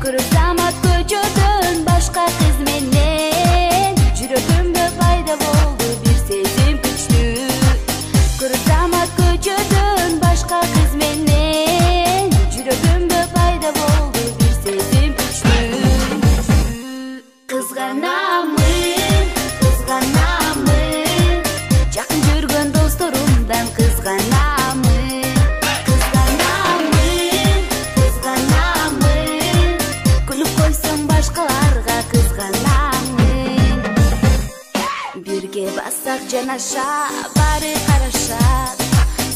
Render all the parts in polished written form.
Замат көчөдөн башка кыз менен жүрөгүмдө пайда болду бир сезим күчтүү. Замат көчөдөн башка кыз менен жүрөгүмдө пайда болду бир сезим күчтүү. Кызганамын, кызганамын, жакын жүргөн досторумдан кызганамын. Башкаларга кызганамын. Бирге бассак жанаша, баары карашат.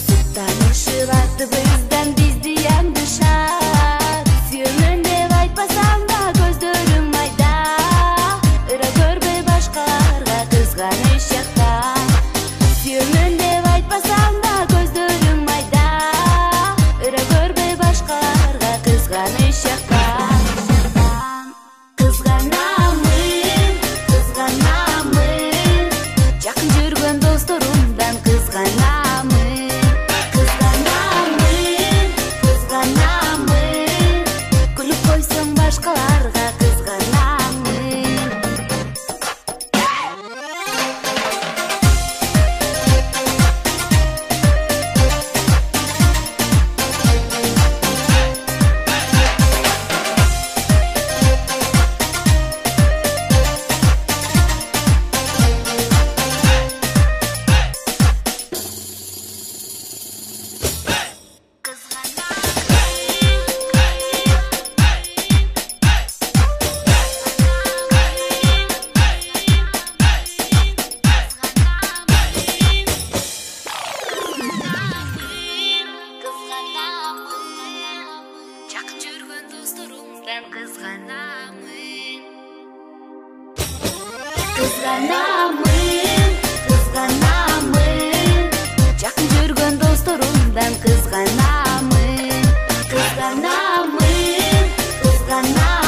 Суктанышып артыбыздан бизди аңдышат. Сүйөмүн деп айтпасам да көздөрүң майда. Ыра көрбөй башкаларга кызганыч жакта. Сүйөмүн деп айтпасам да көздөрүң майда. Ыра көрбөй башкаларга кызганыч жакта. Башкаларга кызганамын. Жакын жүргөн досторумдан кызганамын. Кызганамын, кызганамын, жакын жүргөн досторумдан кызганамын. Кызганамын, кызганамын.